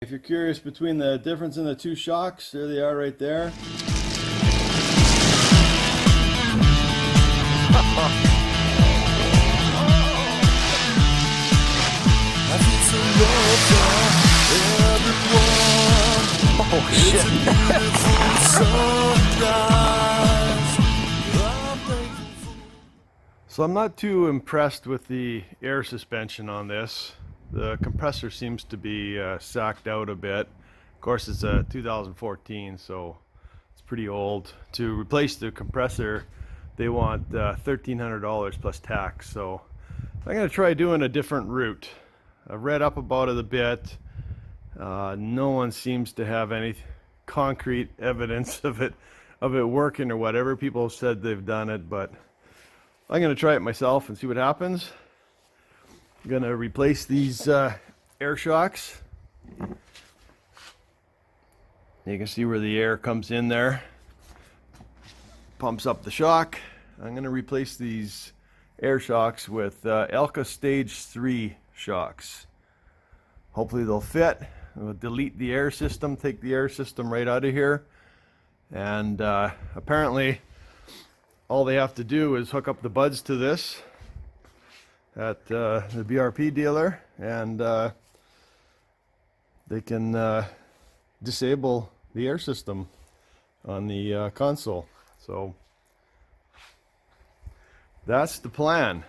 If you're curious between the difference in the two shocks, there they are right there. Oh shit. So I'm not too impressed with the air suspension on this. The compressor seems to be sacked out a bit. Of course, it's a 2014, so it's pretty old. To replace the compressor, they want $1,300 plus tax. So I'm going to try doing a different route. I've read up about it a bit. No one seems to have any concrete evidence of it working or whatever. People have said they've done it, but I'm going to try it myself and see what happens. I'm going to replace these air shocks. You can see where the air comes in there, pumps up the shock. I'm going to replace these air shocks with Elka Stage 3 shocks. Hopefully they'll fit. We'll delete the air system, take the air system right out of here, and apparently all they have to do is hook up the buds to this at the BRP dealer, and they can disable the air system on the console. So that's the plan.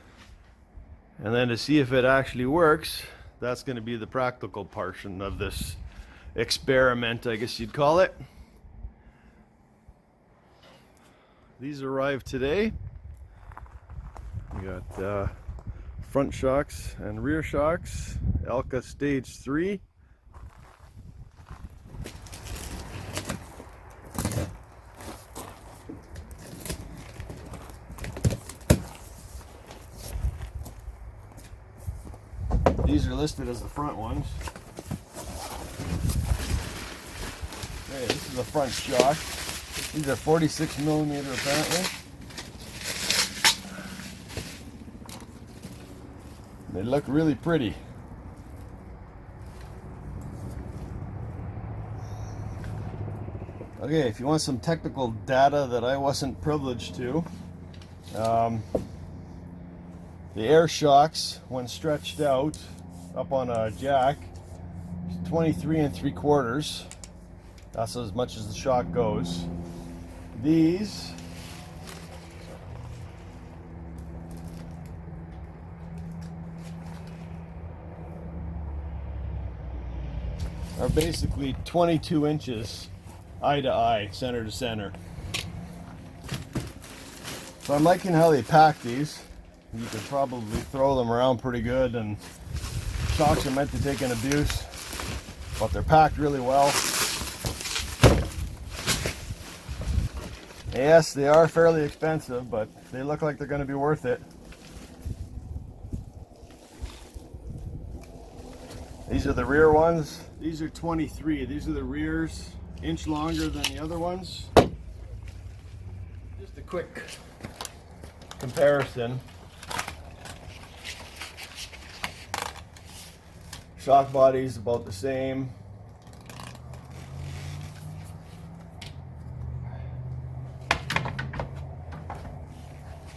And then to see if it actually works, that's going to be the practical portion of this experiment, I guess you'd call it. These arrived today. We got front shocks and rear shocks, Elka Stage 3. These are listed as the front ones. Okay, this is the front shock. These are 46 millimeter apparently. They look really pretty. Okay, if you want some technical data that I wasn't privileged to, the air shocks, when stretched out up on a jack, 23 3/4. That's as much as the shock goes. These are basically 22 inches eye to eye, center to center. So I'm liking how they pack these. You could probably throw them around pretty good, and shocks are meant to take an abuse, but they're packed really well. Yes, they are fairly expensive, but they look like they're going to be worth it. These are the rear ones. These are 23. These are the rears, inch longer than the other ones. Just a quick comparison. Shock body's about the same.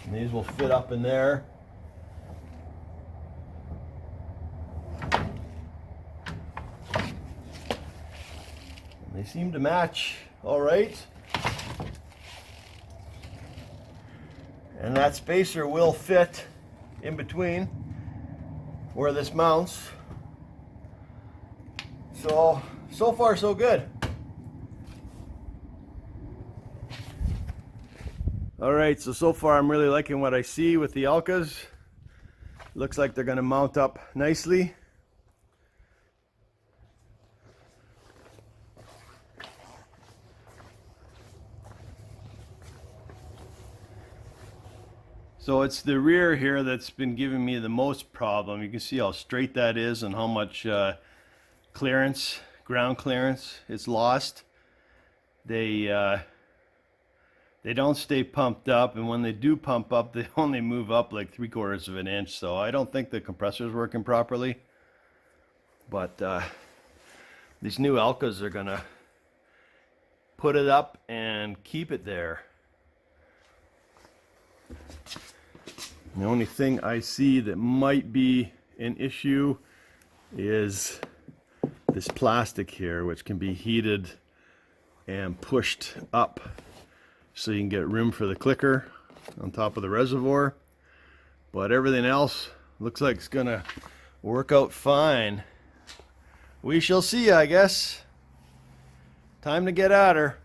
And these will fit up in there. And they seem to match all right. And that spacer will fit in between where this mounts. So far so good. Alright, so far I'm really liking what I see with the Elkas. Looks like they're going to mount up nicely. So it's the rear here that's been giving me the most problem. You can see how straight that is and how much clearance, ground clearance, it's lost. They don't stay pumped up, and when they do pump up, they only move up like 3/4 of an inch. So I don't think the compressor's working properly. But These new Elkas are gonna put it up and keep it there. The only thing I see that might be an issue is this plastic here, which can be heated and pushed up so you can get room for the clicker on top of the reservoir. But everything else looks like it's gonna work out fine. We shall see, I guess. Time to get at her.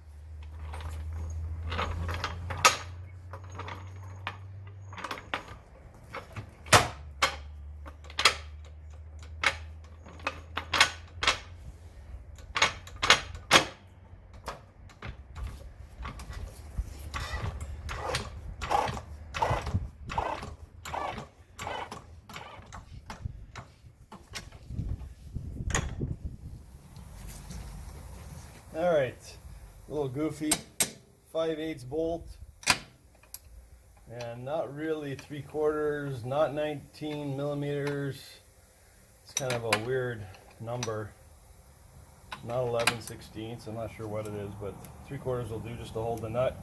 All right, a little goofy, 5/8 bolt, and not really 3/4, not 19 millimeters. It's kind of a weird number, not 11/16. I'm not sure what it is, but 3/4 will do just to hold the nut.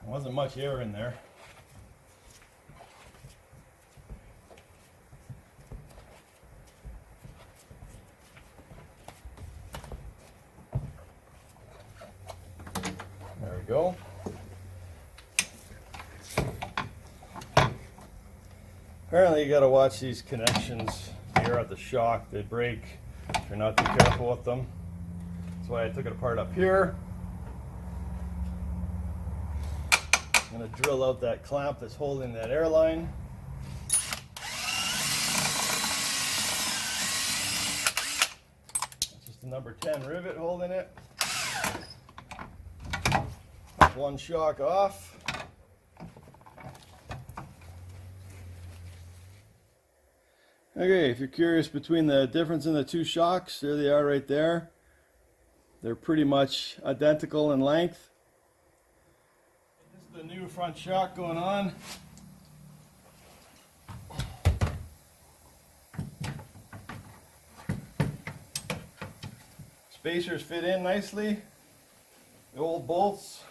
There wasn't much air in there. There we go. Apparently you got to watch these connections here at the shock. They break if you're not too careful with them. That's why I took it apart up here. I'm going to drill out that clamp that's holding that air line. That's just a number 10 rivet holding it. Take one shock off. Okay, if you're curious between the difference in the two shocks, there they are right there. They're pretty much identical in length. The new front shock going on. Spacers fit in nicely. The old bolts.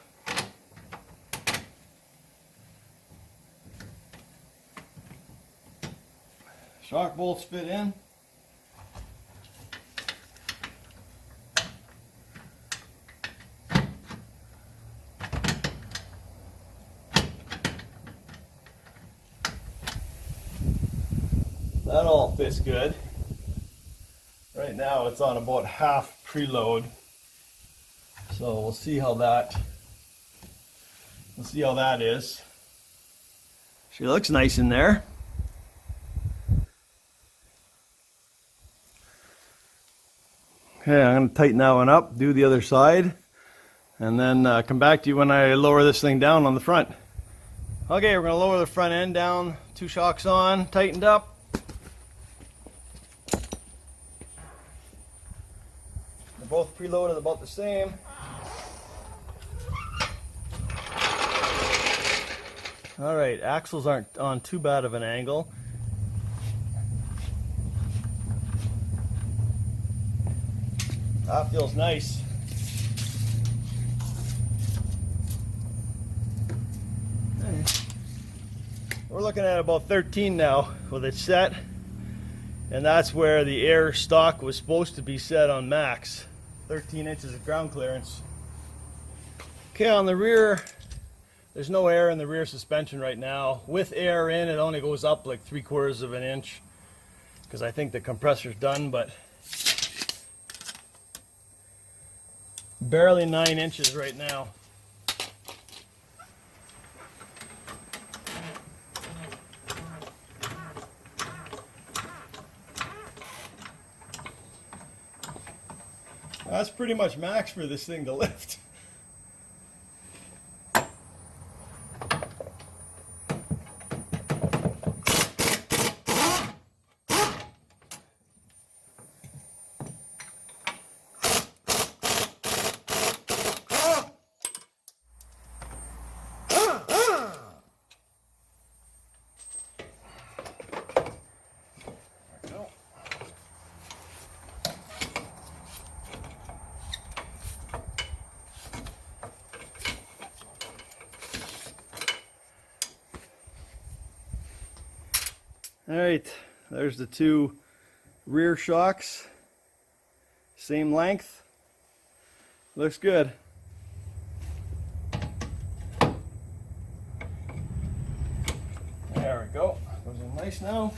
Shock bolts fit in. That all fits good. Right now it's on about half preload. So we'll see how that is. She looks nice in there. Okay, I'm going to tighten that one up, do the other side, and then come back to you when I lower this thing down on the front. Okay, we're going to lower the front end down, two shocks on, tightened up. They're both preloaded about the same. Alright, axles aren't on too bad of an angle. That feels nice. We're looking at about 13 now with it set, and that's where the air stock was supposed to be set on max. 13 inches of ground clearance. Okay, on the rear, there's no air in the rear suspension right now. With air in, it only goes up like 3/4 of an inch. because I think the compressor's done, but barely 9 inches right now. That's pretty much max for this thing to lift. Alright, there's the 2 rear shocks, same length, looks good. There we go, goes in nice now.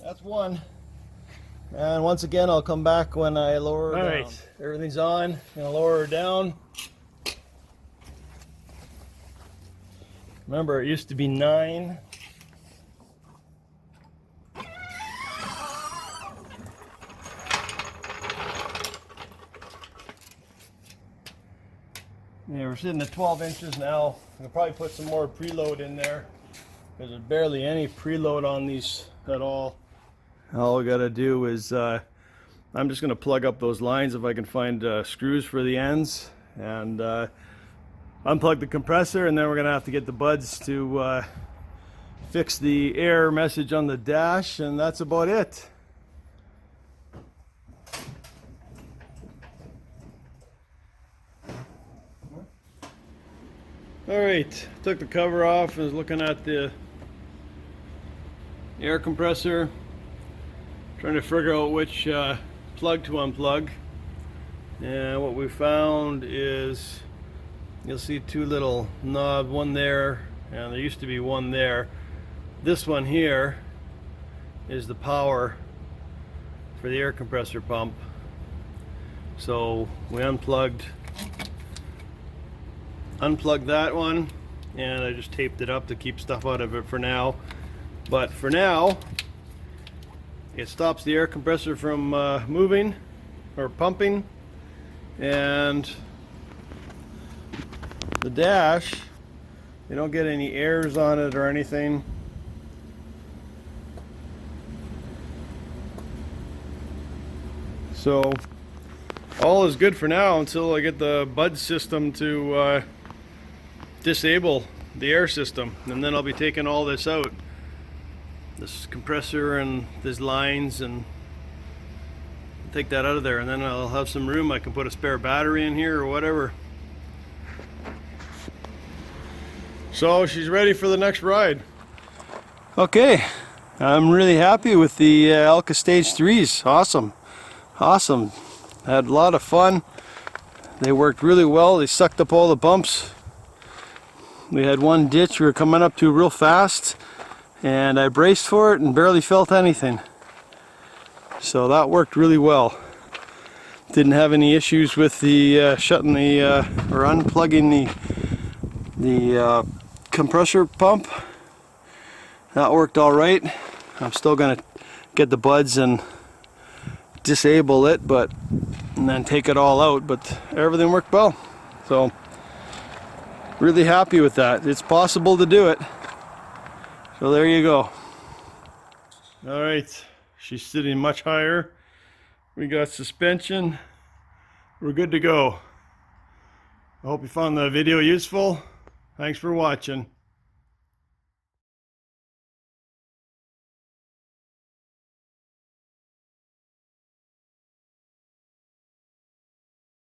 That's one. And once again, I'll come back when I lower her down. Alright, everything's on. I'm gonna lower her down. Remember, it used to be 9. Yeah, we're sitting at 12 inches now. I'll probably put some more preload in there because there's barely any preload on these at all. All we gotta do is I'm just gonna plug up those lines if I can find screws for the ends, and unplug the compressor, and then we're gonna have to get the buds to fix the error message on the dash, and that's about it. Alright, took the cover off and was looking at the air compressor, trying to figure out which plug to unplug. And what we found is, you'll see 2 little knobs, one there, and there used to be one there. This one here is the power for the air compressor pump. So we unplugged that one, and I just taped it up to keep stuff out of it for now. But for now, it stops the air compressor from moving or pumping, and the dash, you don't get any airs on it or anything. So all is good for now until I get the bud system to disable the air system, and then I'll be taking all this out, this compressor and these lines, and take that out of there, and then I'll have some room. I can put a spare battery in here or whatever. So she's ready for the next ride. Okay, I'm really happy with the Elka Stage 3s. Awesome. Had a lot of fun. They worked really well. They sucked up all the bumps. We had one ditch we were coming up to real fast, and I braced for it and barely felt anything. So that worked really well. Didn't have any issues with the shutting the or unplugging the compressor pump. That worked all right. I'm still gonna get the buds and disable it, and then take it all out, but everything worked well. So really happy with that. It's possible to do it. So there you go. All right, she's sitting much higher. We got suspension. We're good to go. I hope you found the video useful. Thanks for watching.